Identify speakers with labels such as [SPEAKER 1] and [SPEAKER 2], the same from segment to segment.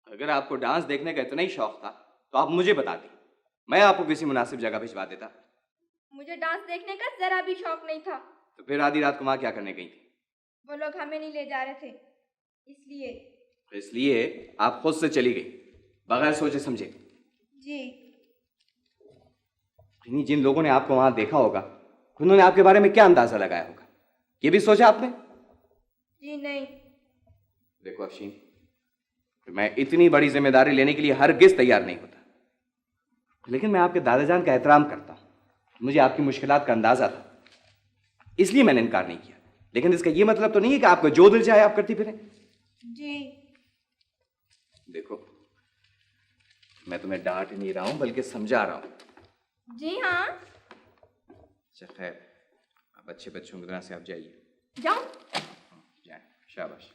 [SPEAKER 1] अगर आपको डांस देखने का इतना ही शौक था तो आप मुझे बता दें, मैं आपको किसी मुनासिब जगह भिजवा देता।
[SPEAKER 2] मुझे डांस देखने का जरा भी शौक नहीं था।
[SPEAKER 1] तो फिर आधी रात को वहां क्या करने गई थी?
[SPEAKER 2] वो लोग हमें नहीं ले जा रहे थे, इसलिए।
[SPEAKER 1] इसलिए आप खुद से चली गई बगैर सोचे समझे?
[SPEAKER 2] जी।
[SPEAKER 1] जिन लोगों ने आपको वहां देखा होगा उन्होंने आपके बारे में क्या अंदाजा लगाया होगा, ये भी सोचा आपने?
[SPEAKER 2] जी नहीं।
[SPEAKER 1] देखो अफशीन, मैं इतनी बड़ी जिम्मेदारी लेने के लिए हरगिज तैयार नहीं होता, लेकिन मैं आपके दादाजान का एहतराम करता हूं। मुझे आपकी मुश्किलात का अंदाजा था, इसलिए मैंने इनकार नहीं किया। लेकिन इसका यह मतलब तो नहीं है कि आपको जो दिल चाहे आप करती फिरें।
[SPEAKER 2] जी।
[SPEAKER 1] देखो, मैं तुम्हें डांट नहीं रहा हूं बल्कि समझा रहा हूं।
[SPEAKER 2] जी हाँ।
[SPEAKER 1] अच्छा खैर, अब अच्छे बच्चों की तरह से आप जाइए।
[SPEAKER 2] जाओ।
[SPEAKER 1] जाए, शाबाश।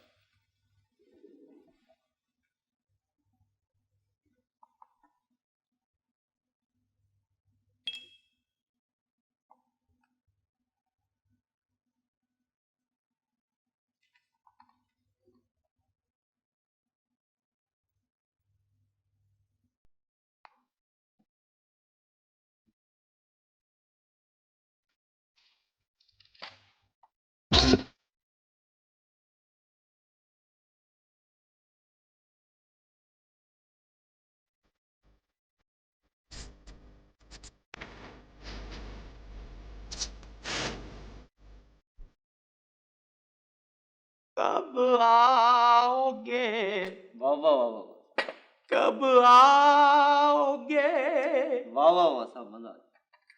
[SPEAKER 3] कब आओगे?
[SPEAKER 1] वाह वाह वाह वाह,
[SPEAKER 3] कब आओगे?
[SPEAKER 1] वाह वाह वाह, सब मजा आ गया।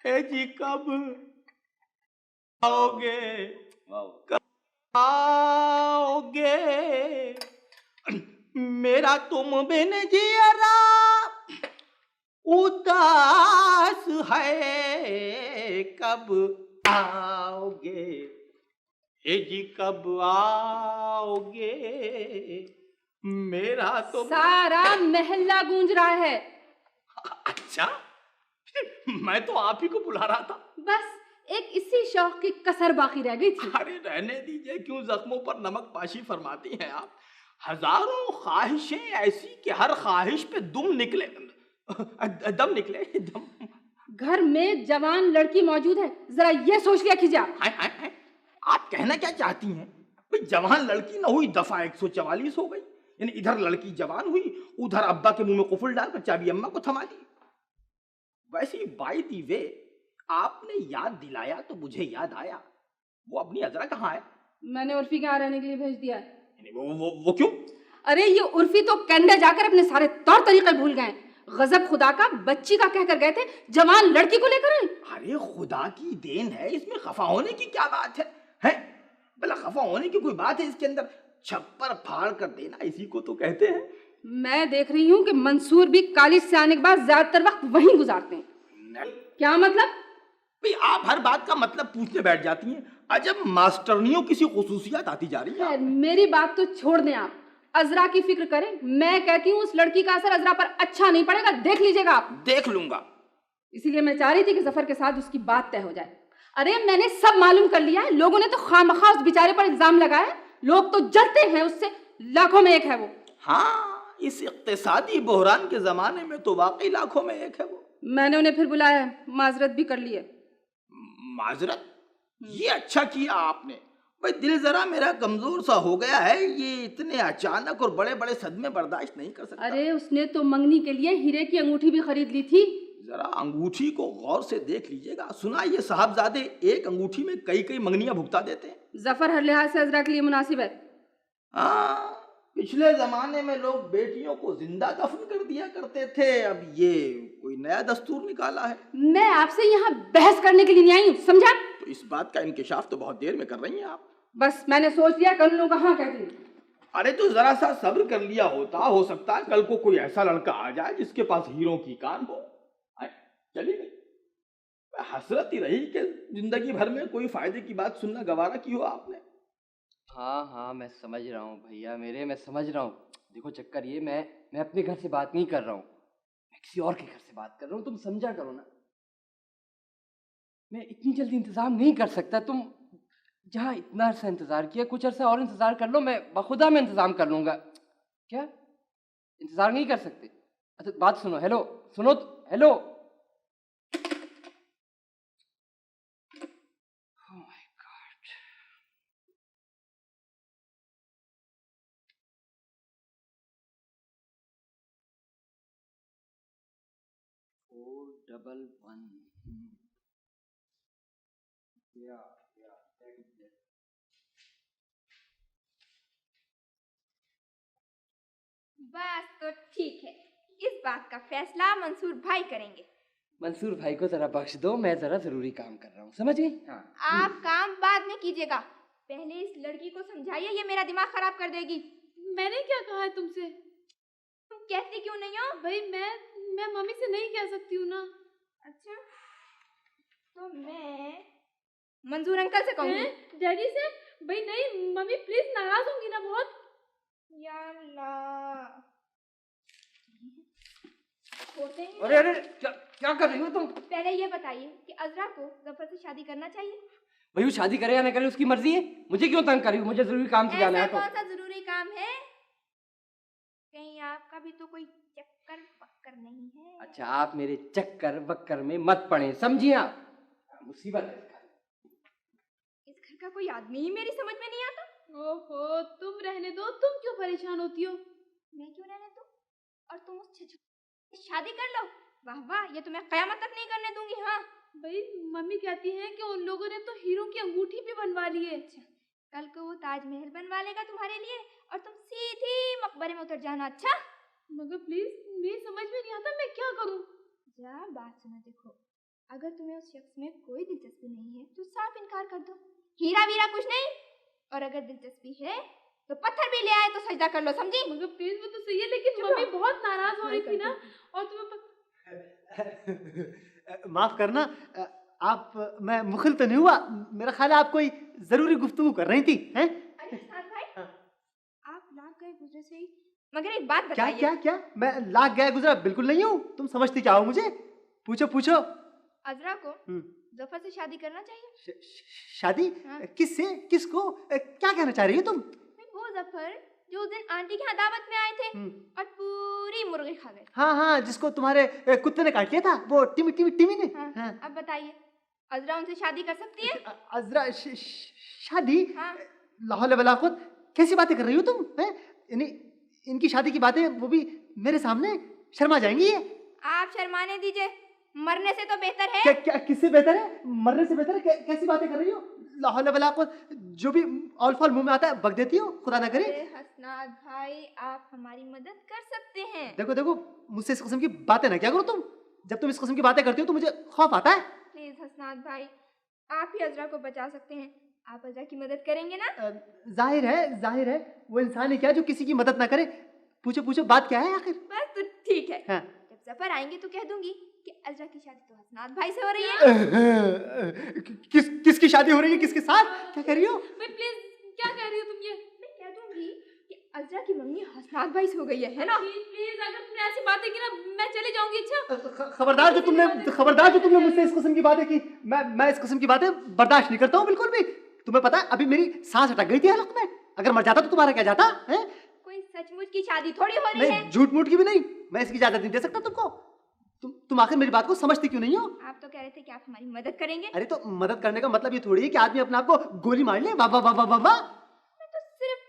[SPEAKER 3] हे जी कब आओगे?
[SPEAKER 1] वाह वाह।
[SPEAKER 3] आओगे? मेरा तुम बिन जियरा उदास है, कब आओगे? हे जी कब आओगे? मेरा तो
[SPEAKER 4] सारा महल्ला गूंज रहा है।
[SPEAKER 3] अच्छा, मैं तो आप ही को बुला रहा था।
[SPEAKER 4] बस एक इसी शौक की कसर बाकी रह गई थी।
[SPEAKER 3] अरे रहने दीजिए, क्यों जख्मों पर नमक पाशी फरमाती हैं आप। हजारों ख्वाहिशें ऐसी कि हर ख्वाहिश पे दम निकले।
[SPEAKER 4] घर में जवान लड़की मौजूद है, जरा ये सोच लिया कीजिए आप।
[SPEAKER 3] हाय, आप कहना क्या चाहती हैं? भाई जवान लड़की न हुई दफा 144 हो गई। यानी इधर लड़की जवान हुई, उधर अब्बा के मुंह में कुफल डालकर चाबी अम्मा को थमा दी। वैसे बाय दी वे, आपने याद दिलाया तो मुझे याद आया, वो अपनी अजरा कहाँ है?
[SPEAKER 4] मैंने उर्फी के यहाँ रहने के लिए भेज दिया है।
[SPEAKER 3] वो क्यों?
[SPEAKER 4] अरे ये उर्फी तो कनाडा जाकर अपने सारे तौर तरीके भूल गए। गजब खुदा का, बच्ची का कहकर गए थे, जवान लड़की को लेकर आए।
[SPEAKER 3] अरे खुदा की देन है, इसमें खफा होने की क्या बात है? भला खफा होने की कोई बात है इसके अंदर? छप्पर फाड़ कर देना इसी को तो कहते हैं।
[SPEAKER 4] मैं देख रही हूँ कि मंसूर भी कॉलेज से आने के बाद ज्यादातर वक्त वहीं गुजारते हैं। क्या मतलब?
[SPEAKER 3] भाई आप हर बात का मतलब पूछने बैठ जाती हैं। अजब मास्टरनियों किसी खुसूसियात आती जा रही है।
[SPEAKER 4] मेरी बात तो छोड़ दें आप, अजरा की फिक्र करें। मैं कहती हूँ उस लड़की का असर अजरा पर अच्छा नहीं पड़ेगा, देख लीजिएगा आप।
[SPEAKER 3] देख लूंगा।
[SPEAKER 4] इसीलिए मैं चाह रही थी कि जफर के साथ उसकी बात तय हो जाए। अरे मैंने सब मालूम कर लिया है, लोगों ने तो खामखा उस बेचारे पर इल्जाम लगाया। लोग तो जलते हैं उससे, लाखों में एक है वो।
[SPEAKER 3] हाँ, इस इक्तिसादी बहरान के जमाने में तो वाकई लाखों में एक है वो।
[SPEAKER 4] मैंने उन्हें फिर बुलाया है, माजरत भी कर ली है।
[SPEAKER 3] माजरत? ये अच्छा किया आपने। भाई दिल जरा मेरा कमजोर सा हो गया है, ये इतने अचानक और बड़े बड़े सदमे बर्दाश्त नहीं कर सकता।
[SPEAKER 4] अरे उसने तो मंगनी के लिए हीरे की अंगूठी भी खरीद ली थी।
[SPEAKER 3] जरा अंगूठी को गौर से देख लीजिएगा। सुना ये साहबजादे एक अंगूठी में कई कई मंगनियां भुगता देते हैं।
[SPEAKER 4] जफर हर लिहाज से अजरा के लिए मुनासिब है।
[SPEAKER 3] हाँ, पिछले जमाने में लोग बेटियों को जिंदा दफन कर दिया करते थे, अब ये कोई नया दस्तूर निकाला है।
[SPEAKER 4] मैं आपसे यहाँ बहस करने के लिए नहीं आई हूँ, समझा?
[SPEAKER 3] तो इस बात का इंकिशाफ तो बहुत देर में कर रही हैं आप।
[SPEAKER 4] बस मैंने सोच लिया, कर लूंगा। हाँ कहती हूँ।
[SPEAKER 3] अरे तो जरा सा सब्र कर लिया होता, हो सकता है कल को कोई ऐसा लड़का आ जाए जिसके पास हीरों की कान हो। चली गई। हसरत ही रही कि जिंदगी भर में कोई फायदे की बात सुनना गवारा की हो आपने।
[SPEAKER 5] हाँ मैं समझ रहा हूँ भैया मेरे, मैं समझ रहा हूँ। देखो चक्कर ये, मैं अपने घर से बात नहीं कर रहा हूँ, मैं किसी और के घर से बात कर रहा हूँ। तुम समझा करो ना, मैं इतनी जल्दी इंतजाम नहीं कर सकता। तुम जहाँ इतना अरसा इंतजार किया, कुछ अरसा और इंतजार कर लो, मैं बखुदा में इंतजाम कर लूंगा। क्या इंतजार नहीं कर सकते? अच्छा बात सुनो, हेलो सुनो तो, hello. Oh my God. 411. Yeah, that is it.
[SPEAKER 2] बस तो ठीक है, इस बात का फैसला मंसूर भाई करेंगे।
[SPEAKER 5] मंसूर भाई को जरा बख्श दो, मैं जरा जरूरी काम कर रहा हूँ, समझ गई? हाँ।
[SPEAKER 2] आप काम बाद में कीजिएगा, पहले इस लड़की को समझाइए, ये मेरा दिमाग खराब कर देगी।
[SPEAKER 4] मैंने क्या कहा है तुमसे?
[SPEAKER 2] तुम कहती क्यों नहीं हो?
[SPEAKER 4] भाई मैं मम्मी से नहीं कह सकती हूँ ना।
[SPEAKER 2] अच्छा, तो मैं मंजूर अंकल से कहूँगी।
[SPEAKER 4] डैडी से? भाई नहीं, मम्मी प्लीज नाराज होंगी ना बहुत।
[SPEAKER 2] या अल्लाह, होते हैं।
[SPEAKER 5] अरे अरे क्या कर रही हो तुम?
[SPEAKER 2] पहले ये बताइए कि अजरा को जफर से शादी करना चाहिए?
[SPEAKER 5] भाई वो शादी करे या ना करे उसकी मर्जी है, मुझे क्यों तंग करी? मुझे जरूरी काम से जाना है।
[SPEAKER 2] ऐसा कौन सा जरूरी काम है? कहीं आपका भी तो कोई चक्कर पक्कर नहीं है?
[SPEAKER 5] अच्छा आप मेरे चक्कर वक्कर में मत पड़े, समझिए आप, मुसीबत है।
[SPEAKER 2] इस घर का कोई आदमी ही मेरी समझ में नहीं आता।
[SPEAKER 4] ओहो, तुम रहने दो, तुम क्यों परेशान होती हो?
[SPEAKER 2] मैं क्यों रहने दूं? और तुम उस छछू शादी कर लो। वाह वाह, ये तो मैं कयामत तक नहीं करने दूंगी। हाँ
[SPEAKER 4] भाई मम्मी कहती हैं कि उन लोगों ने तो हीरो की अंगूठी भी बनवा ली है।
[SPEAKER 2] अच्छा, कल को वो ताजमहल बनवा लेगा तुम्हारे लिए और तुम सीधी मकबरे में उतर जाना। अच्छा
[SPEAKER 4] मगर प्लीज, मेरी समझ में नहीं आता, मैं क्या करूं?
[SPEAKER 2] जा बात सुनो, देखो अगर तुम्हें उस शख्स में कोई दिलचस्पी नहीं है तो साफ इनकार कर दो, हीरा वीरा कुछ नहीं। और अगर दिलचस्पी है तो पत्थर भी ले आए तो सजदा कर लो, समझी?
[SPEAKER 4] मगर प्लीज वो तो सही है, लेकिन मम्मी बहुत नाराज हो रही थी ना। और तुम्हें
[SPEAKER 6] माफ करना आप, मैं मुखिल तो नहीं हुआ? मेरा ख्याल है आप कोई जरूरी गुफ्तगू कर रही थी, हैं?
[SPEAKER 2] अरे साथ भाई, आप लाख गए गुजरे से ही, मगर एक बात
[SPEAKER 6] क्या
[SPEAKER 2] बताइए।
[SPEAKER 6] क्या क्या? मैं लाख गया गुजरा बिल्कुल नहीं हूँ। तुम समझती क्या हो मुझे? पूछो पूछो।
[SPEAKER 2] अजरा को जफर से शादी करना चाहिए।
[SPEAKER 6] शादी?
[SPEAKER 2] हाँ।
[SPEAKER 6] किससे? किसको? क्या कहना चाह रही हो तुम?
[SPEAKER 2] वो जफर जो उस दिन आंटी के यहाँ दावत में आए थे और पूरी मुर्गी खा गए।
[SPEAKER 6] हाँ हाँ, जिसको तुम्हारे कुत्ते ने काट लिया था, वो टिमी टिमी टिमी ने।
[SPEAKER 2] हाँ।
[SPEAKER 6] हाँ।
[SPEAKER 2] अब बताइए, अजरा उनसे शादी कर सकती है?
[SPEAKER 6] अजरा शादी?
[SPEAKER 2] हाँ।
[SPEAKER 6] लाहौल वला कुव्वत, कैसी बातें कर रही हो तुम? हैं? इनकी शादी की बातें, वो भी मेरे सामने, शर्मा जाएंगी ये।
[SPEAKER 2] आप शर्माने दीजिए, मरने से तो बेहतर है।
[SPEAKER 6] क्या किससे बेहतर है? मरने से बेहतर है? कैसी बातें कर रही हो? लाहौल वला कुव्वत, जो भी ऑल फॉल मुंह में आता है बक देती हो, खुदा ना करे।
[SPEAKER 2] हसनाद भाई, आप हमारी मदद कर सकते हैं।
[SPEAKER 6] देखो देखो, मुझसे इस किस्म की बातें ना क्या करो तुम। जब तुम इस किस्म की बातें करती हो तो मुझे खौफ आता है।
[SPEAKER 2] प्लीज हसनाद भाई, आप ही अजरा को बचा सकते हैं। आप अजरा की मदद करेंगे ना?
[SPEAKER 6] जाहिर है वो इंसान ही क्या जो किसी की मदद ना करे। पूछो पूछो, बात क्या है आखिर?
[SPEAKER 2] बस तो ठीक है।
[SPEAKER 6] हाँ।
[SPEAKER 2] जब जफर आएंगे तो कह दूंगी कि अजरा की शादी तो हसनाद भाई से हो रही है।
[SPEAKER 6] किसकी शादी हो रही है? किसके साथ? क्या कह रही हो?
[SPEAKER 4] भाई प्लीज, क्या कह रही हो तुम? ये
[SPEAKER 2] मैं कह दूंगी कि अजरा की मम्मी हसनाद भाई से हो गई है ना?
[SPEAKER 4] प्लीज, अगर तुमने ऐसी बातें की ना, मैं चली जाऊंगी। अच्छा
[SPEAKER 6] खबरदार जो तुमने मुझसे इस किस्म की बातें की। मैं इस किस्म की बातें बर्दाश्त नहीं करता हूँ बिल्कुल भी। तुम्हें पता है, अभी मेरी सांस अटक गई थी हलक में। अगर मर जाता तो तुम्हारा क्या जाता है?
[SPEAKER 2] कोई सचमुच की शादी थोड़ी हो रही है।
[SPEAKER 6] नहीं, झूठ मूठ की भी नहीं। मैं इसकी इजाजत नहीं दे सकता तुमको। तुम आखिर मेरी बात को समझती क्यों नहीं हो?
[SPEAKER 2] आप तो कह रहे थे कि आप हमारी मदद करेंगे।
[SPEAKER 6] अरे तो मदद करने का मतलब ये थोड़ी है कि आदमी अपने आप को गोली मार ले। वाह वाह वाह वाह वाह।
[SPEAKER 2] मैं तो सिर्फ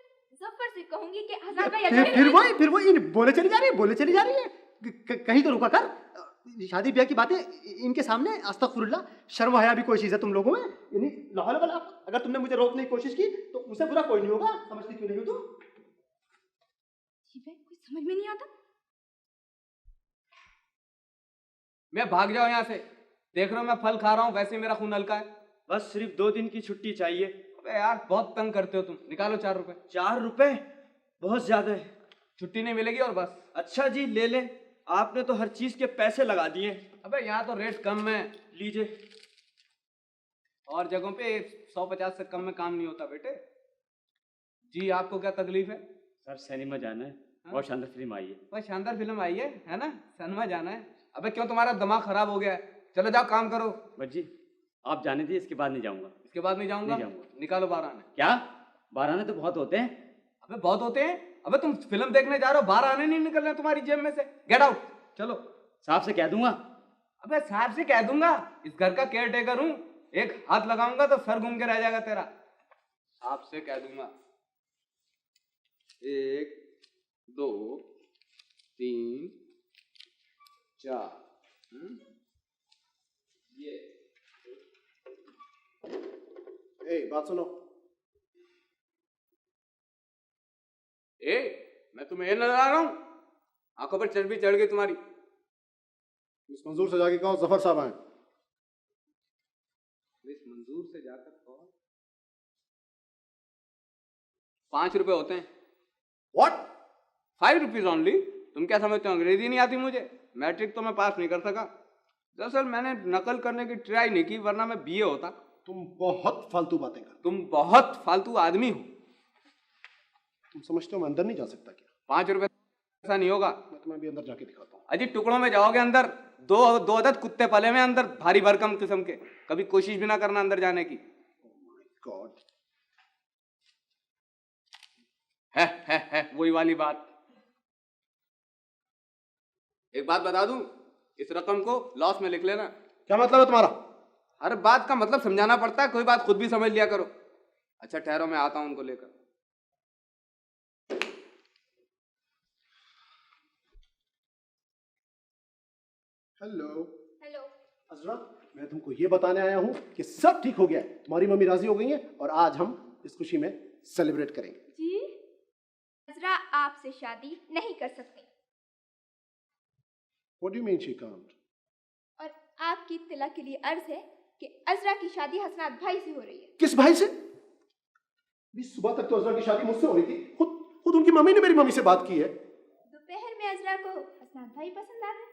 [SPEAKER 2] जफर से कहूंगी कि हसनाद भाई
[SPEAKER 6] फिर वो बोले चली जा रही है। कहीं तो रुका कर। शादी ब्याह की बातें इनके सामने, अस्तगफिरुल्लाह, शर्म हया भी कोई चीज है तुम लोगों में? यानी लाहौल वला, अगर तुमने मुझे रोकने की कोशिश की तो मुझसे बुरा कोई नहीं होगा। समझती क्यों नहीं हो तुम?
[SPEAKER 2] कुछ समझ में नहीं आता।
[SPEAKER 1] मैं भाग जाओ यहाँ से। देख रहे हो मैं फल खा रहा हूँ, वैसे मेरा खून हल्का है।
[SPEAKER 7] बस सिर्फ 2 दिन की छुट्टी चाहिए।
[SPEAKER 1] अबे यार बहुत तंग करते हो तुम। निकालो 4 रुपए।
[SPEAKER 7] 4 रुपए बहुत ज्यादा है।
[SPEAKER 1] छुट्टी नहीं मिलेगी और बस।
[SPEAKER 7] अच्छा जी, ले लें, आपने तो हर चीज के पैसे लगा दिए।
[SPEAKER 1] अबे यहाँ तो रेट कम है।
[SPEAKER 7] लीजिए।
[SPEAKER 1] और जगहों पे 150 से कम में काम नहीं होता बेटे। जी आपको क्या तकलीफ है?
[SPEAKER 7] सर सिनेमा जाना है, बहुत शानदार फिल्म आई है।
[SPEAKER 1] भाई शानदार फिल्म आई है ना? सिनेमा जाना है? अबे क्यों, तुम्हारा दिमाग खराब हो गया है? चलो जाओ काम करो।
[SPEAKER 7] बस जी, आप जाने दीजिए, इसके बाद नहीं जाऊंगा।
[SPEAKER 1] इसके बाद नहीं जाऊंगा?
[SPEAKER 7] नहीं जाऊंगा।
[SPEAKER 1] निकालो 12 आने।
[SPEAKER 7] क्या 12 आने तो बहुत होते हैं।
[SPEAKER 1] अबे बहुत होते हैं? अबे तुम फिल्म देखने जा रहे हो, बाहर आने नहीं निकल रहे तुम्हारी जेब में से। गेट आउट, चलो।
[SPEAKER 6] साहब से कह दूंगा।
[SPEAKER 1] अबे साहब से कह दूंगा, इस घर का केयर टेकर हूं, एक हाथ लगाऊंगा तो सर घूम के रह जाएगा तेरा। साहब से कह दूंगा। 1 2 3 4 ये
[SPEAKER 6] बात सुनो।
[SPEAKER 1] मैं तुम्हें ये नजर आ रहा हूं? आंखों पर चर्बी चढ़ गई तुम्हारी।
[SPEAKER 6] मिस मंजूर से जाके कहो जफर साहब आए।
[SPEAKER 1] मिस मंजूर से जाकर कहो। 5 रुपए होते हैं।
[SPEAKER 6] व्हाट?
[SPEAKER 1] 5 rupees only. तुम क्या समझते हो, अंग्रेजी नहीं आती मुझे? मैट्रिक तो मैं पास नहीं कर सका। दरअसल मैंने नकल करने की ट्राई नहीं की, वरना मैं बीए होता।
[SPEAKER 6] तुम बहुत फालतू बातें कर।
[SPEAKER 1] तुम बहुत फालतू आदमी हो।
[SPEAKER 6] तुम समझते हो मैं अंदर नहीं जा सकता क्या?
[SPEAKER 1] 5 रुपए ऐसा नहीं होगा।
[SPEAKER 6] मैं तुम्हें अभी अंदर जाके दिखाता हूँ।
[SPEAKER 1] अजी टुकड़ों में जाओगे अंदर। दो अदद कुत्ते पले में अंदर, भारी भरकम किस्म के। कभी कोशिश भी ना करना अंदर जाने की।
[SPEAKER 6] गॉड।
[SPEAKER 1] है वही वाली बात। एक बात बता दूं, इस रकम को लॉस में लिख लेना।
[SPEAKER 6] क्या मतलब है तुम्हारा?
[SPEAKER 1] हर बात का मतलब समझाना पड़ता है, कोई बात खुद भी समझ लिया करो। अच्छा ठहरो, मैं आता हूं उनको लेकर।
[SPEAKER 6] हेलो।
[SPEAKER 2] हेलो।
[SPEAKER 6] अजरा, मैं तुमको ये बताने आया हूँ कि सब ठीक हो गया है। तुम्हारी मम्मी राजी हो गई है और आज हम इस खुशी में सेलिब्रेट करेंगे।
[SPEAKER 2] जी, अजरा आपसे शादी नहीं कर सकती।
[SPEAKER 6] What do you mean she can't?
[SPEAKER 2] और आपकी तिलक के लिए अर्ज है कि अजरा की शादी हसनात भाई से हो रही है।
[SPEAKER 6] किस भाई से? सुबह तक तो अजरा की शादी मुझसे हो रही थी। खुद उनकी मम्मी ने मेरी मम्मी से बात की है।
[SPEAKER 2] दोपहर में अजरा को हसनात भाई पसंद आ गए।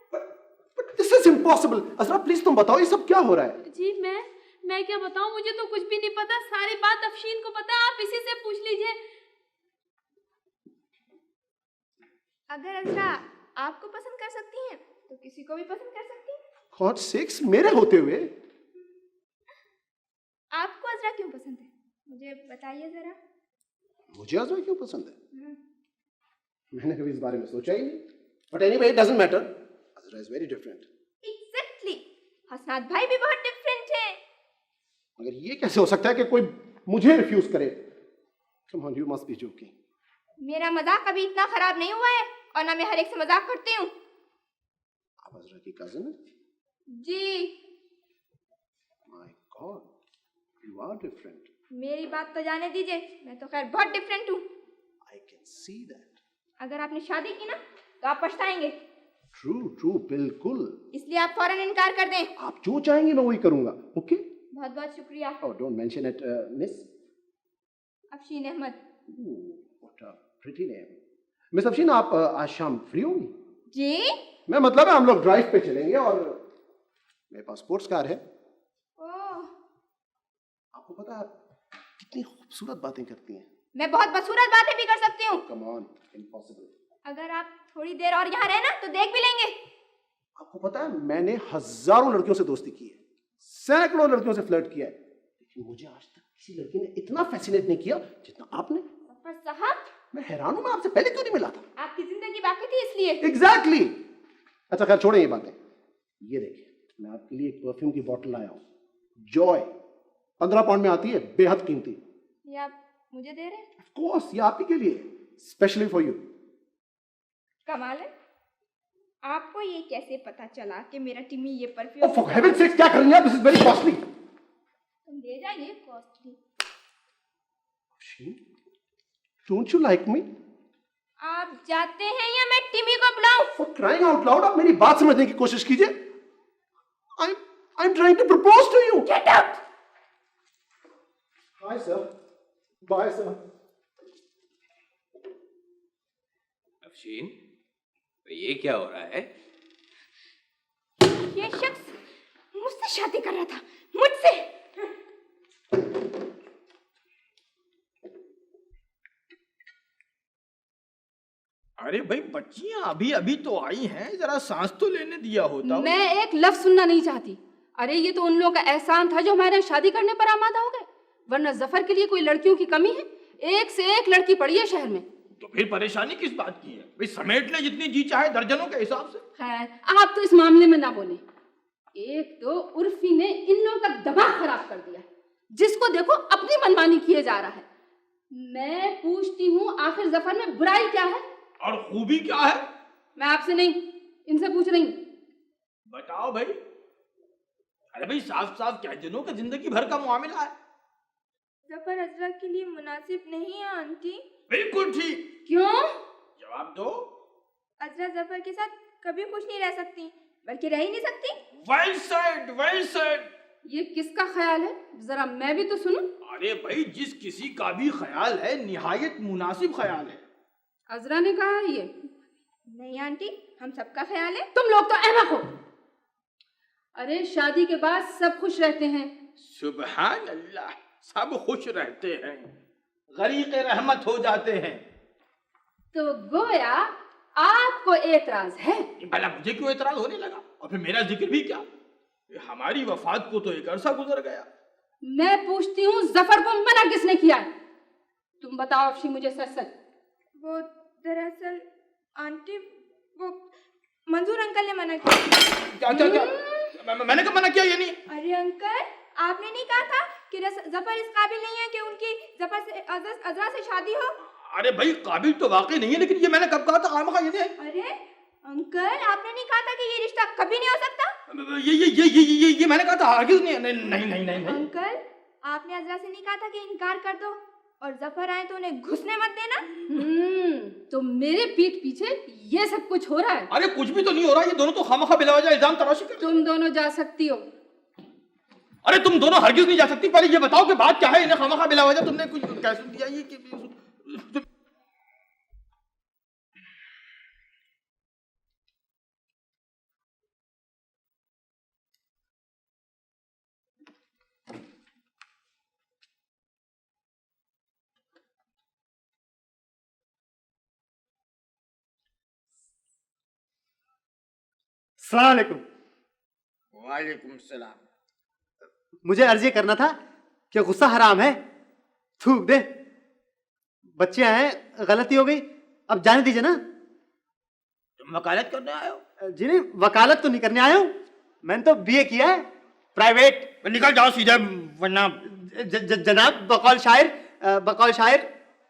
[SPEAKER 6] But this is impossible. Azra please तुम बताओ ये सब क्या हो रहा है?
[SPEAKER 4] जी मैं क्या बताऊं, मुझे तो कुछ भी नहीं पता। सारी बात अफशीन को पता, आप इसी से पूछ लीजिए।
[SPEAKER 2] अगर अजरा आपको पसंद कर सकती हैं तो किसी को भी पसंद कर सकती हैं।
[SPEAKER 6] God sakes, मेरे होते हुए?
[SPEAKER 2] आपको अजरा क्यों पसंद है, मुझे बताइए जरा।
[SPEAKER 6] मुझे अजरा क्यों पसंद है? मैंने कभी इस बारे में सोचा ही नहीं। But anyway, it doesn't matter. Azra is very different.
[SPEAKER 2] Exactly. हसनात भाई भी बहुत डिफरेंट है।
[SPEAKER 6] मगर ये कैसे हो सकता है कि कोई मुझे रिफ्यूज करे? Come on, you must be joking.
[SPEAKER 2] मेरा मजाक अभी इतना खराब नहीं हुआ है और ना मैं हर एक से मजाक करती हूँ।
[SPEAKER 6] आप अजरा की कजिन है?
[SPEAKER 2] जी।
[SPEAKER 6] My God, you are different.
[SPEAKER 2] मेरी बात तो जाने दीजिए, मैं तो खैर बहुत डिफरेंट हूँ।
[SPEAKER 6] I can see that.
[SPEAKER 2] अगर आपने शादी की ना तो आप पछताएंगे।
[SPEAKER 6] True, बिल्कुल।
[SPEAKER 2] इसलिए आप फौरन इनकार कर दें।
[SPEAKER 6] आप जो चाहेंगे मैं वही करूंगा। Okay?
[SPEAKER 2] बहुत बहुत शुक्रिया।
[SPEAKER 6] Oh, don't mention it, Miss.
[SPEAKER 2] Afsheen Ahmed.
[SPEAKER 6] Ooh, what a pretty name. Miss Afsheen, आप आज शाम फ्री होंगी?
[SPEAKER 2] जी?
[SPEAKER 6] मैं मतलब है हम लोग ड्राइव पे चलेंगे और मेरे पास स्पोर्ट्स कार है।
[SPEAKER 2] ओह।
[SPEAKER 6] आपको पता है कितनी खूबसूरत बातें करती हैं।
[SPEAKER 2] मैं बहुत बदसूरत बातें भी कर सकती हूँ।
[SPEAKER 6] Come on, impossible.
[SPEAKER 2] अगर आप थोड़ी देर और यहाँ रहे ना तो देख भी लेंगे।
[SPEAKER 6] आपको पता है मैंने हजारों लड़कियों से दोस्ती की है, सैकड़ों लड़कियों से फ्लर्ट किया है, लेकिन मुझे आज तक किसी लड़की ने इतना फैसिनेट नहीं किया जितना आपने।
[SPEAKER 2] पर साहब,
[SPEAKER 6] मैं हैरान हूं, मैं आपसे पहले क्यों नहीं मिला था?
[SPEAKER 2] आपकी जिंदगी बाकी थी इसलिए।
[SPEAKER 6] एग्जैक्टली। अच्छा खैर छोड़ें ये बातें। ये देखिए मैं आपके लिए एक परफ्यूम की बोतल लाया हूँ, जॉय। 15 पाउंड में आती है, बेहद कीमती।
[SPEAKER 2] ये आप मुझे दे रहे हैं?
[SPEAKER 6] ऑफ कोर्स, ये आप ही के लिए, स्पेशली फॉर यू।
[SPEAKER 2] कमाल है। आपको ये कैसे पता चला कि मेरा टिम्मी ये परफ्यूम?
[SPEAKER 6] फॉर हेवन सेक, क्या करेंगे आप? This is very costly.
[SPEAKER 2] तुम ले जाइए, costly.
[SPEAKER 6] Don't you like me?
[SPEAKER 2] आप जाते हैं या मैं टिम्मी को बुलाऊं?
[SPEAKER 6] फॉर क्राइंग आउट लाउड, आप मेरी बात समझने की कोशिश कीजिए। I am trying to propose to you.
[SPEAKER 2] Get out.
[SPEAKER 6] Hi sir, bye sir.
[SPEAKER 1] Afsheen, ये क्या हो रहा है?
[SPEAKER 2] ये शख्स मुझसे शादी कर रहा था, मुझसे।
[SPEAKER 3] अरे भाई बच्चियां अभी अभी तो आई हैं, जरा सांस तो लेने दिया होता।
[SPEAKER 4] मैं एक लफ्ज सुनना नहीं चाहती। अरे ये तो उन लोगों का एहसान था जो हमारे यहाँ शादी करने पर आमादा हो गए, वरना जफर के लिए कोई लड़कियों की कमी है? एक से एक लड़की पड़ी है शहर में।
[SPEAKER 3] तो फिर परेशानी किस बात की है भाई? समेट ले जितनी जी चाहे दर्जनों के हिसाब से।
[SPEAKER 4] खैर आप तो इस मामले में ना बोले। एक तो उर्फी ने इन लोगों का दिमाग खराब कर दिया, जिसको देखो अपनी मनमानी किए जा रहा है। मैं पूछती हूँ आखिर जफर में बुराई क्या है
[SPEAKER 3] और खूबी क्या है?
[SPEAKER 4] मैं आपसे नहीं, इनसे पूछ रही हूँ।
[SPEAKER 3] बताओ भाई। अरे भाई साफ साफ कह दिनों का जिंदगी भर का मामला है।
[SPEAKER 2] जफर अजरा के लिए मुनासिब नहीं है आंटी।
[SPEAKER 3] बिल्कुल ठीक।
[SPEAKER 4] क्यों?
[SPEAKER 3] जवाब दो।
[SPEAKER 2] अजरा जफर के साथ कभी खुश नहीं रह सकती, बल्कि रह ही नहीं सकती।
[SPEAKER 3] Well said, well said.
[SPEAKER 4] ये किसका ख्याल है, जरा मैं भी तो सुनूं।
[SPEAKER 3] अरे भाई जिस किसी का भी ख्याल है निहायत मुनासिब ख्याल है।
[SPEAKER 4] अजरा ने कहा है ये?
[SPEAKER 2] नहीं आंटी, हम सबका ख्याल है।
[SPEAKER 4] तुम लोग तो अहमक हो। अरे शादी के बाद सब खुश रहते हैं।
[SPEAKER 3] सुबहान अल्लाह, सब खुश रहते हैं, गरीक़े रहमत हो जाते हैं।
[SPEAKER 4] तो गोया आपको एतराज है।
[SPEAKER 3] भला मुझे क्यों एतराज होने लगा? और फिर मेरा जिक्र भी क्या? हमारी वफात को तो एक अरसा गुजर गया।
[SPEAKER 4] मैं पूछती हूँ जफर को मना किसने किया है? तुम बताओ अफशी मुझे सच सच।
[SPEAKER 2] वो दरअसल आंटी, वो मंजूर अंकल ने मना किया।
[SPEAKER 3] क्या? मैंने कब मना किया? ये नहीं।
[SPEAKER 2] अरे अंकल, आपने नहीं कहा था कि जफर इस काबिल नहीं है कि उनकी जफर से अजरा से शादी हो?
[SPEAKER 3] अरे भाई काबिल तो वाकई नहीं है, लेकिन ये मैंने कब कहा था? खामखा ये नहीं।
[SPEAKER 2] अरे अंकल, आपने नहीं कहा था कि ये रिश्ता कभी नहीं हो सकता?
[SPEAKER 3] ये मैंने कहा था हरगिज़ नहीं। नहीं।
[SPEAKER 2] अंकल, आपने अजरा से नहीं कहा था कि इनकार कर दो और जफर आए तो उन्हें घुसने मत देना?
[SPEAKER 4] तो मेरे पीठ पीछे ये सब कुछ हो रहा है।
[SPEAKER 3] अरे कुछ भी तो नहीं हो रहा, ये दोनों तो खामखा बिलावजा इल्जाम तराशी कर।
[SPEAKER 4] तुम दोनों जा सकती हो।
[SPEAKER 3] अरे तुम दोनों हरगिज़ नहीं जा सकती। पहले ये बताओ कि बात क्या है? इन्हें खामखा बिलावजा तुमने कुछ कैसे दिया? ये
[SPEAKER 6] अस्सलाम वालेकुम।
[SPEAKER 3] वालेकुम सलाम।
[SPEAKER 6] मुझे अर्ज ये करना था कि गुस्सा हराम है, थूक दे। बच्चे हैं, गलती हो गई, अब जाने दीजिए ना।
[SPEAKER 3] तुम वकालत करने आए हो?
[SPEAKER 6] जी नहीं, वकालत तो नहीं करने आया हूँ, मैंने तो बीए किया है प्राइवेट।
[SPEAKER 3] निकल जाओ सीधे, वरना
[SPEAKER 6] जनाब बकौल शायर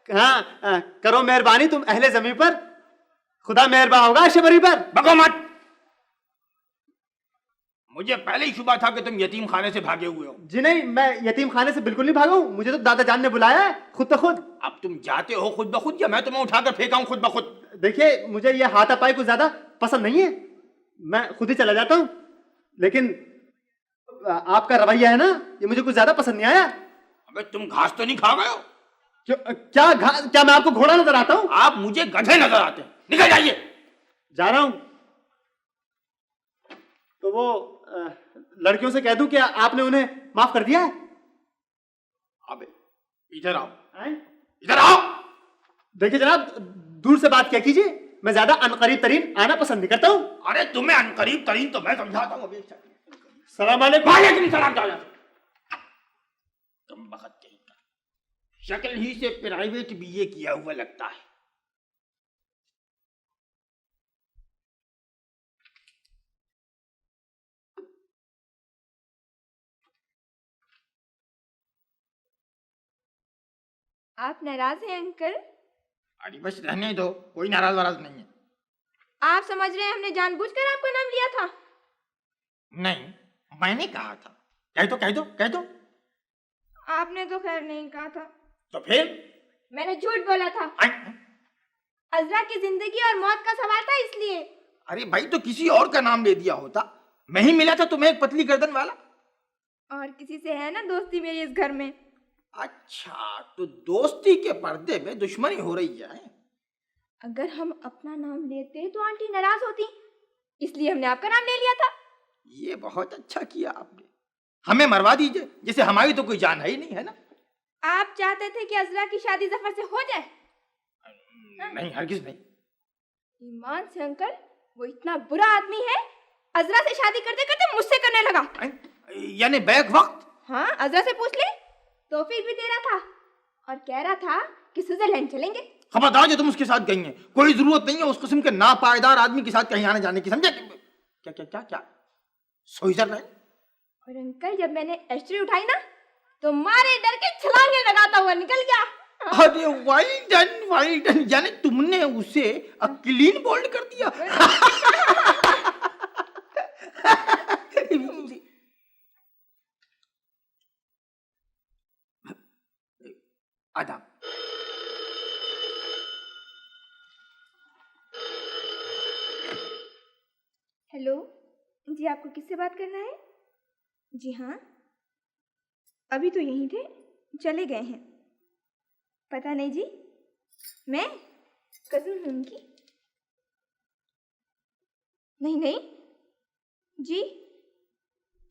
[SPEAKER 6] हाँ, करो मेहरबानी तुम अहले जमीन पर, खुदा मेहरबान होगा शबरी पर।
[SPEAKER 3] बको मत। मुझे पहले ही शुबा था कि तुम यतीम खाने से भागे हुए हो।
[SPEAKER 6] जी नहीं, मैं यतीम खाने से बिल्कुल नहीं भागा हूँ, मुझे तो दादा जान ने बुलाया है खुद ब खुद।
[SPEAKER 3] अब तुम जाते हो खुद ब खुद या मैं तुम्हें उठाकर फेंका हूँ खुद ब खुद?
[SPEAKER 6] देखिए मुझे ये हाथापाई कुछ ज्यादा पसंद नहीं है, मैं खुद ही चला जाता हूँ। लेकिन आपका रवैया है ना, ये मुझे कुछ ज्यादा पसंद नहीं आया।
[SPEAKER 3] अबे तुम घास तो नहीं खा गए हो?
[SPEAKER 6] क्या मैं आपको घोड़ा नजर आता हूँ?
[SPEAKER 3] आप मुझे गधे नजर आते हैं। निकल जाइए।
[SPEAKER 6] जा रहा हूँ। तो वो लड़कियों से कह दूं कि आपने उन्हें माफ कर दिया है?
[SPEAKER 3] अबे इधर आओ।
[SPEAKER 6] हैं?
[SPEAKER 3] इधर आओ।
[SPEAKER 6] देखिए जनाब, दूर से बात क्या कीजिए, मैं ज्यादा अनकरीब तरीन आना पसंद नहीं करता हूँ।
[SPEAKER 3] अरे तुम्हें अनकरीब तरीन तो मैं समझाता हूँ। अभी
[SPEAKER 6] सलाम वालेकुम।
[SPEAKER 3] वालेकुम सलाम। तुम बखत कहीं का, शक्ल ही से प्राइवेट बीए किया हुआ लगता है।
[SPEAKER 2] आप नाराज हैं अंकल?
[SPEAKER 3] अरे बस रहने दो, कोई नाराज वाराज नहीं है।
[SPEAKER 2] आप समझ रहे हैं हमने जानबूझकर आपका नाम लिया था?
[SPEAKER 3] नहीं, मैंने कहा था। कह दो।
[SPEAKER 2] आपने तो खैर नहीं कहा था।
[SPEAKER 3] तो फिर?
[SPEAKER 2] मैंने झूठ बोला था। अजरा की जिंदगी और मौत का सवाल था इसलिए।
[SPEAKER 3] अरे भाई तो किसी और का नाम ले दिया होता। मैं ही मिला था तुम्हें, एक पतली गर्दन वाला।
[SPEAKER 2] और किसी से है ना दोस्ती मेरी इस घर में।
[SPEAKER 3] अच्छा, तो दोस्ती के पर्दे में दुश्मनी हो रही है।
[SPEAKER 2] अगर हम अपना नाम लेते तो आंटी नाराज होती, इसलिए हमने आपका नाम ले लिया था।
[SPEAKER 3] ये बहुत अच्छा किया आपने। हमें मरवा दीजिए, जैसे हमारी तो कोई जान है ही नहीं, है ना?
[SPEAKER 2] आप चाहते थे कि अजरा की शादी जफर से हो जाए?
[SPEAKER 3] नहीं, हरगिज नहीं।
[SPEAKER 2] ईमान से अंकल, वो इतना बुरा आदमी है, अजरा से शादी करते करते मुझसे करने लगा।
[SPEAKER 3] यानी बैक वक्त?
[SPEAKER 2] हाँ, अजरा से पूछ ले, तौफीक भी दे रहा था और कह रहा था कि स्विट्जरलैंड चलेंगे।
[SPEAKER 3] खबरदार जो तुम उसके साथ गई हैं, कोई जरूरत नहीं है उस किस्म के नापायदार आदमी के साथ कहीं आने जाने की, समझे? क्या क्या क्या क्या स्विट्जरलैंड?
[SPEAKER 2] और अंकल जब मैंने एस्ट्री उठाई ना तो मारे डर के छलांगे लगाता हुआ निकल गया।
[SPEAKER 3] अरे वेल डन, यानी तुमने उसे क्लीन बोल्ड कर दिया। आदाब।
[SPEAKER 2] हेलो जी, आपको किससे बात करना है? जी हाँ, अभी तो यहीं थे, चले गए हैं। पता नहीं जी, मैं कज़न हूँ उनकी। नहीं नहीं जी,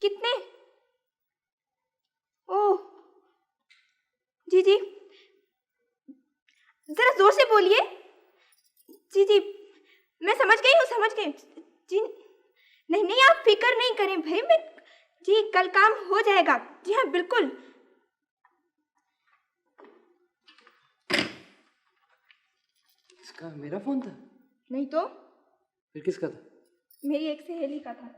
[SPEAKER 2] कितने? ओह जी जी, जरा जोर से बोलिए। जी जी, मैं समझ गई हूँ, समझ गई जी। नहीं नहीं, आप फिक्र नहीं करें भाई, मैं जी कल काम हो जाएगा। जी हाँ बिल्कुल।
[SPEAKER 5] इसका मेरा फोन था?
[SPEAKER 2] नहीं तो
[SPEAKER 5] फिर किसका था?
[SPEAKER 2] मेरी एक सहेली का था।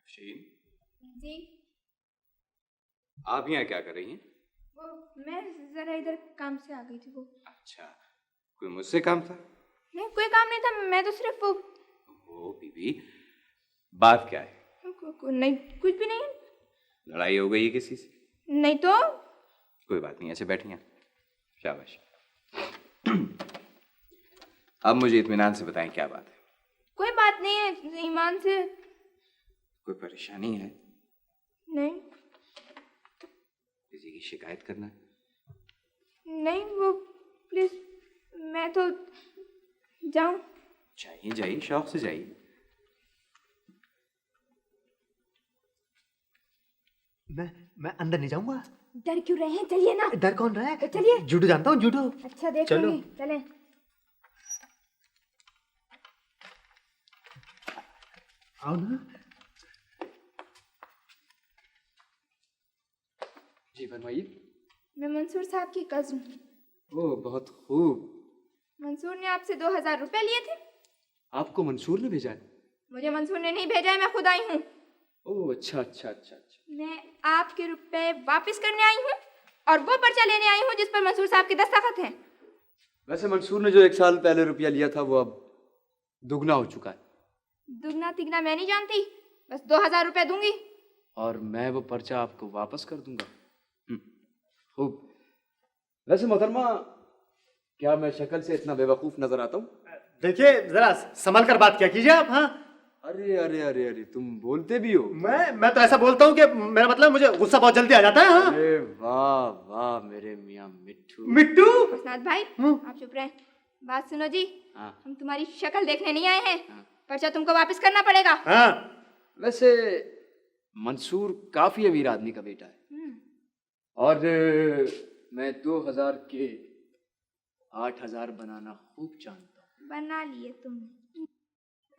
[SPEAKER 1] शीन,
[SPEAKER 2] जी
[SPEAKER 1] आप यहाँ क्या कर रही हैं?
[SPEAKER 2] वो मैं जरा इधर काम से आ गई थी। वो
[SPEAKER 1] अच्छा, कोई मुझसे काम था?
[SPEAKER 2] नहीं, कोई काम नहीं था, मैं तो सिर्फ वो
[SPEAKER 1] ओ बीबी, बात क्या है?
[SPEAKER 2] नहीं, कुछ भी नहीं।
[SPEAKER 1] लड़ाई हो गई है किसी से?
[SPEAKER 2] नहीं तो
[SPEAKER 1] कोई बात नहीं, ऐसे बैठी हैं। शाबाश। अब मुझे इत्मीनान से बताएं क्या बात है।
[SPEAKER 2] कोई बात नहीं है, ईमान से।
[SPEAKER 1] कोई परेशानी है?
[SPEAKER 2] नहीं
[SPEAKER 1] किसी की शिकायत करना है?
[SPEAKER 2] नहीं, वो प्लीज मैं तो जाऊं।
[SPEAKER 1] जाइए जाइए, शौक से जाइए।
[SPEAKER 6] मैं अंदर नहीं जाऊंगा।
[SPEAKER 2] डर क्यों रहे हैं, चलिए ना।
[SPEAKER 6] डर कौन रहा है?
[SPEAKER 2] तो चलिए।
[SPEAKER 6] जूडो जानता हूँ, जूडो।
[SPEAKER 2] अच्छा देख
[SPEAKER 6] चलो।
[SPEAKER 2] लेंगे, चलें।
[SPEAKER 6] आओ ना।
[SPEAKER 5] जी फरमाइए।
[SPEAKER 2] मैं मंसूर साहब की कज़न।
[SPEAKER 5] ओह बहुत खूब।
[SPEAKER 2] मंसूर ने आपसे 2000 रुपए लिए थे।
[SPEAKER 5] आपको मंसूर ने भेजा है?
[SPEAKER 2] मुझे मंसूर ने नहीं भेजा है, मैं खुद आई हूँ।
[SPEAKER 5] ओह अच्छा अच्छा अच्छा अच्छा।
[SPEAKER 2] मैं आपके रुपए वापस करने आई हूँ और वो पर्चा लेने आई हूँ जिस पर मंसूर साहब के दस्तखत हैं।
[SPEAKER 5] वैसे मंसूर ने जो 1 साल पहले रुपया लिया था वो अब दुगना हो चुका है।
[SPEAKER 2] दुगना तिगना मैं नहीं जानती, बस 2000 रुपए दूंगी।
[SPEAKER 5] और मैं वो पर्चा आपको वापस कर दूंगा। खूब। वैसे मोहतरमा, क्या मैं शक्ल से इतना बेवकूफ नजर आता हूँ?
[SPEAKER 6] देखिए जरा संभल कर बात क्या कीजिए आप। हाँ,
[SPEAKER 5] अरे अरे अरे अरे, तुम बोलते भी हो।
[SPEAKER 6] मैं तो ऐसा बोलता हूँ कि मेरा मतलब मुझे गुस्सा बहुत जल्दी आ जाता है। हाँ।
[SPEAKER 5] अरे वाह वाह मेरे मियाँ मिट्टू।
[SPEAKER 6] मिट्टू।
[SPEAKER 2] प्रसाद भाई आप चुप रहे। बात सुनो जी,
[SPEAKER 5] हाँ।
[SPEAKER 2] हम तुम्हारी शक्ल देखने नहीं आए हैं।
[SPEAKER 5] हाँ।
[SPEAKER 2] पर्चा तुमको वापस करना पड़ेगा।
[SPEAKER 6] हाँ।
[SPEAKER 5] वैसे मंसूर काफी अमीर आदमी का बेटा है और मैं 2000 के 8000 बनाना खूब जानता हूँ।
[SPEAKER 2] बना लिए तुम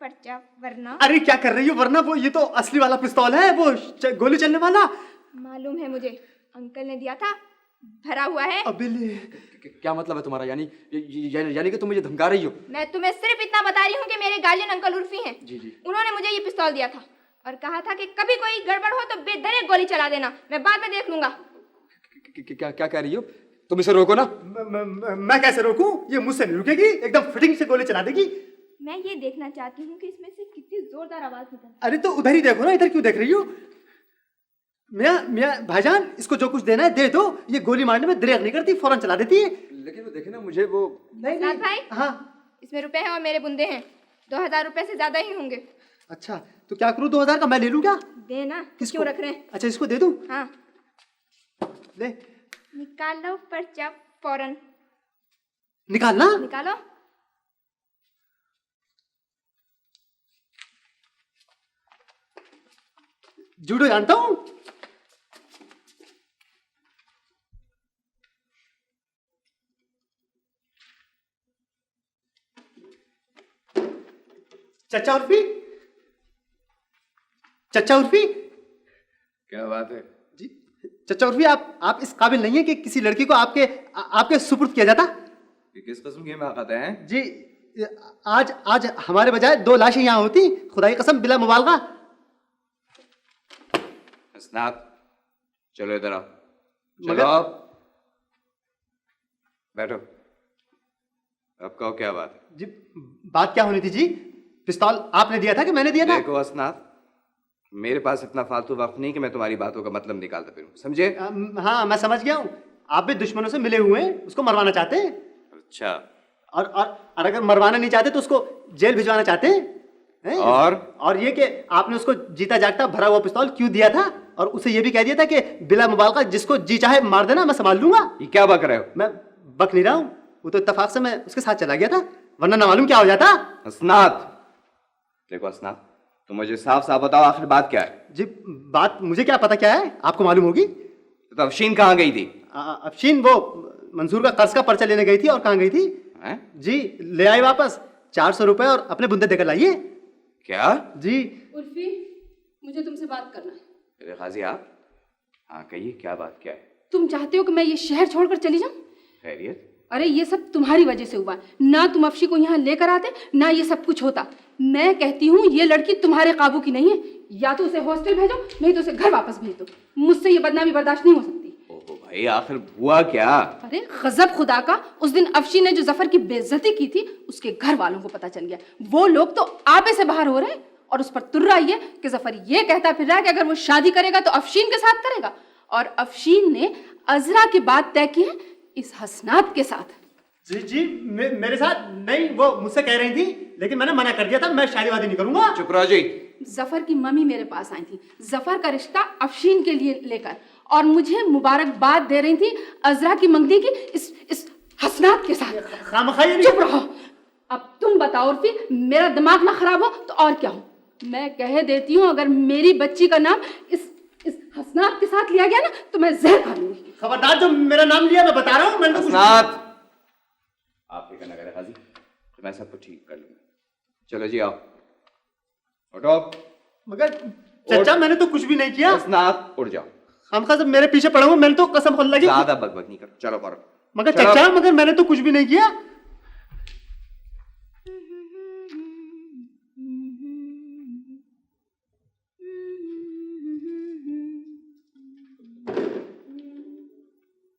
[SPEAKER 2] पर्चा, वरना
[SPEAKER 6] अरे क्या कर रही हो? वरना वो ये तो असली वाला पिस्तौल है, वो गोली चलने वाला।
[SPEAKER 2] मालूम है मुझे, अंकल ने दिया था, भरा हुआ है।
[SPEAKER 6] अबे ले।
[SPEAKER 5] क्या मतलब है तुम्हारा? यानी कि तुम मुझे धमका रही हो?
[SPEAKER 2] मैं तुम्हें सिर्फ इतना बता रही हूँ कि मेरे गार्जियन अंकल उर्फी हैं।
[SPEAKER 5] जी जी।
[SPEAKER 2] उन्होंने मुझे ये पिस्तौल दिया था और कहा था कि कभी कोई गड़बड़ हो तो बेदरे गोली चला देना, मैं बाद में देख लूंगा।
[SPEAKER 5] क्या क्या कह रही हो? तुम इसे रोको ना।
[SPEAKER 6] मैं कैसे रोकूं? ये मुझसे नहीं रुकेगी, एकदम फिटिंग से गोली चला देगी।
[SPEAKER 2] मैं ये देखना चाहती हूँ कि इसमें से कितनी जोरदार आवाज निकलती है।
[SPEAKER 6] अरे तो उधर ही देखो ना, इधर क्यों देख रही हो? मियाँ भाईजान, इसको जो कुछ देना है दे दो, ये गोली मारने में देर नहीं करती, फौरन चला देती है।
[SPEAKER 5] लेकिन वो देखे ना, मुझे वो
[SPEAKER 6] नहीं
[SPEAKER 2] साथ भाई,
[SPEAKER 6] हाँ
[SPEAKER 2] इसमें रुपए हैं और मेरे बुंदे हैं। 2000 रुपए से ज्यादा ही होंगे।
[SPEAKER 6] अच्छा तो क्या करूँ, 2000 का मैं ले लूँ क्या?
[SPEAKER 2] देना,
[SPEAKER 6] किसको?
[SPEAKER 2] क्यों रख रहे हैं?
[SPEAKER 6] अच्छा इसको दे दूँ?
[SPEAKER 2] हाँ,
[SPEAKER 6] ले
[SPEAKER 2] निकाल लो पर्चा फौरन।
[SPEAKER 6] निकालना।
[SPEAKER 2] निकालो।
[SPEAKER 6] जूडो जानता हूँ। चचा उर्फी, चचा उर्फी
[SPEAKER 1] क्या बात है?
[SPEAKER 6] जी, चचा उर्फी आप इस काबिल नहीं है कि किसी लड़की को आपके सुपुर्द किया जाता।
[SPEAKER 1] ये किस किस्म की हिमाकत है?
[SPEAKER 6] जी आज हमारे बजाय 2 लाशें यहाँ होती, खुदा की कसम बिला मुबालगा।
[SPEAKER 1] हसनात, चलो इधर आओ। चलो
[SPEAKER 6] मगर-
[SPEAKER 1] आप बैठो। अब कहो क्या बात है?
[SPEAKER 6] जी बात क्या होनी थी जी? पिस्तौल आपने दिया था कि मैंने दिया था?
[SPEAKER 1] देखो हसनात, मेरे पास इतना फालतू वक्त नहीं कि मैं तुम्हारी बातों का मतलब निकालता फिरूं, समझे?
[SPEAKER 6] हाँ मैं समझ गया हूँ, आप भी दुश्मनों से मिले हुए हैं, उसको मरवाना चाहते हैं।
[SPEAKER 1] अच्छा,
[SPEAKER 6] और अगर मरवाना नहीं चाहते तो उसको जेल भिजवाना चाहते हैं? और ये कि आपने उसको जीता जागता भरा हुआ पिस्तौल क्यों दिया था, और उसे ये भी कह दिया था कि बिला मुबालका जिसको जी चाहे मार देना, मैं संभाल लूंगा।
[SPEAKER 1] ये क्या बक रहे हो?
[SPEAKER 6] मैं बक नहीं रहा हूँ, वो तो इत्तेफाक से मैं उसके साथ चला गया था, वरना ना मालूम क्या हो जाता।
[SPEAKER 1] हसनात, देखो हसनात, तुम मुझे साफ साफ बताओ आखिर बात क्या है?
[SPEAKER 6] जी बात मुझे क्या पता क्या है, आपको मालूम होगी।
[SPEAKER 1] तो अफशीन कहाँ गई थी?
[SPEAKER 6] अफशीन वो मंसूर का कर्ज का पर्चा लेने गई थी। और कहाँ गई थी?
[SPEAKER 1] हैं?
[SPEAKER 6] जी ले आई वापस 400 रुपए और अपने बुंदे देकर लाइए।
[SPEAKER 1] क्या?
[SPEAKER 6] जी
[SPEAKER 4] उर्फी, मुझे तुमसे बात करना है।
[SPEAKER 1] अरे गाजी आप, हाँ कहिए क्या बात क्या है?
[SPEAKER 4] तुम चाहते हो कि मैं ये शहर छोड़कर चली जाऊं?
[SPEAKER 1] खैरियत?
[SPEAKER 4] अरे ये सब तुम्हारी वजह से हुआ, ना तुम अफशी को यहाँ लेकर आते, ना ये सब कुछ होता। मैं कहती हूँ ये लड़की तुम्हारे काबू की नहीं है, या तो उसे हॉस्टल भेजो, नहीं तो उसे घर वापस भेज दो। मुझसे ये बदनामी बर्दाश्त नहीं हो सकती।
[SPEAKER 1] ओहो भाई, आखिर हुआ क्या?
[SPEAKER 4] अरे गजब खुदा का, उस दिन अफशी ने जो जफर की बेइज्जती की थी उसके घर वालों को पता चल गया। वो लोग तो आपे से बाहर हो रहे हैं और उस पर तुर्रा ये कि जफर ये कहता फिर रहा है कि अगर वो शादी करेगा तो अफशीन के साथ करेगा, और अफशीन ने अजरा की बात तय की है इस हसनात के साथ।
[SPEAKER 6] जी मेरे साथ नहीं, वो मुझसे कह रही थी, लेकिन मैंने मना कर दिया था, मैं शादी वादी नहीं करूंगा।
[SPEAKER 1] चुप रहो जी।
[SPEAKER 4] जफर की मम्मी मेरे पास आई थी जफर का रिश्ता अफशीन के लिए लेकर, और मुझे मुबारकबाद दे रही थी अजरा की मंगनी की इस हसनात के साथ।
[SPEAKER 6] खामखाई नहीं।
[SPEAKER 4] चुप रहो। अब तुम बताओ उर्फी, मेरा दिमाग ना खराब हो तो और क्या हो। मैं कह देती हूँ अगर मेरी बच्ची का नाम इस हसनात के साथ लिया गया ना तो मैं जहर खा लूंगी।
[SPEAKER 6] खबरदार, जो मेरा नाम लिया मैं बता रहा हूँ। मैंने तो कुछ-
[SPEAKER 1] हसनात, आप फिक्र न करें गाजी, तो मैं सबको ठीक कर लूंगा। चलो जी आओ, उठो।
[SPEAKER 6] मगर चचा मैंने तो कुछ भी नहीं किया।
[SPEAKER 1] हसनात उठ जाओ।
[SPEAKER 6] खामखा जब मेरे पीछे पड़ा हुआ, मैंने तो कसम खुद लगी।
[SPEAKER 1] ज्यादा बकबक नहीं करो, चलो करो।
[SPEAKER 6] मगर
[SPEAKER 1] चलो।
[SPEAKER 6] चचा, मगर मैंने तो कुछ भी नहीं किया।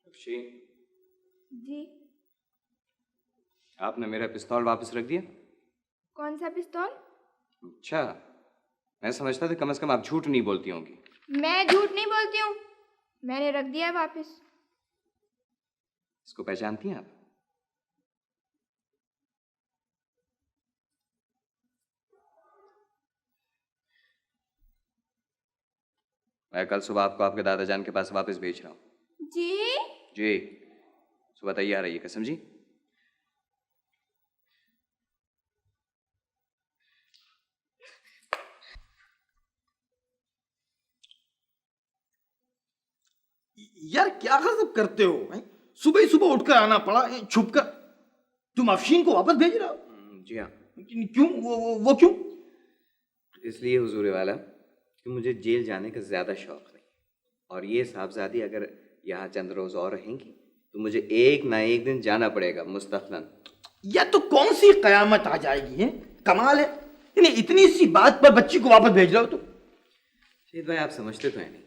[SPEAKER 1] अफशीन,
[SPEAKER 2] जी,
[SPEAKER 1] आपने मेरा पिस्तौल वापस रख दिया?
[SPEAKER 2] कौन सा पिस्तौल?
[SPEAKER 1] अच्छा, मैं समझता था कम से कम आप झूठ नहीं बोलती होंगी।
[SPEAKER 2] मैं झूठ नहीं बोलती हूँ, मैंने रख दिया वापस।
[SPEAKER 1] इसको पहचानती हैं आप? मैं कल सुबह आपको आपके दादाजान के पास वापस भेज रहा हूँ।
[SPEAKER 2] जी?
[SPEAKER 1] जी, सुबह तैयार रहिए, कसम जी।
[SPEAKER 3] यार क्या गजब करते हो, हैं? सुबह ही सुबह उठकर आना पड़ा, छुप कर। तुम अफशीन को वापस भेज रहे हो?
[SPEAKER 1] जी हाँ।
[SPEAKER 3] क्यों? वो क्यों?
[SPEAKER 1] इसलिए हुजूर वाला कि मुझे जेल जाने का ज़्यादा शौक नहीं, और ये साहबजादी अगर यहाँ चंद रोज़ और रहेंगी तो मुझे एक ना एक दिन जाना पड़ेगा मुस्तक़लन।
[SPEAKER 3] या तो कौन सी कयामत आ जाएगी, है? कमाल है, यानी इतनी सी बात पर बच्ची को वापस भेज रहे हो तुम।
[SPEAKER 1] शहीद भाई, आप समझते तो हैं नहीं,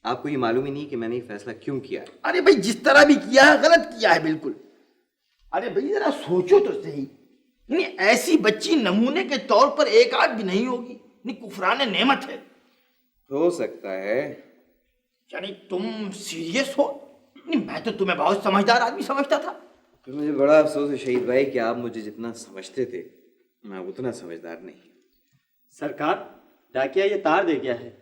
[SPEAKER 1] आपको ये मालूम ही नहीं कि मैंने ये फैसला क्यों किया है।
[SPEAKER 3] अरे भाई, जिस तरह भी किया है गलत किया है बिल्कुल। अरे भाई जरा सोचो तो सही, यानी ऐसी बच्ची नमूने के तौर पर एक आध भी नहीं होगी, यानी कुफराने नेमत है।
[SPEAKER 1] हो सकता है।
[SPEAKER 3] यानी तुम सीरियस हो? नहीं, मैं तो तुम्हें बहुत समझदार आदमी समझता था।
[SPEAKER 1] फिर मुझे बड़ा अफसोस है शहीद भाई कि आप मुझे जितना समझते थे मैं उतना समझदार नहीं।
[SPEAKER 6] सरकार, डाकिया ये तार दे गया है।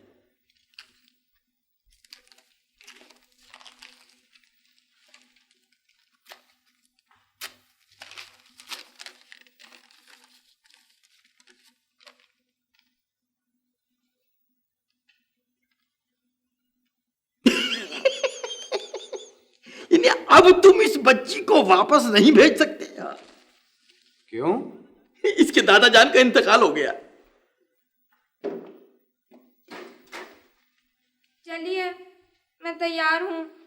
[SPEAKER 3] इन्हें अब तुम इस बच्ची को वापस नहीं भेज सकते यार।
[SPEAKER 1] क्यों?
[SPEAKER 3] इसके दादा जान का इंतकाल हो गया।
[SPEAKER 2] चलिए, मैं तैयार हूँ।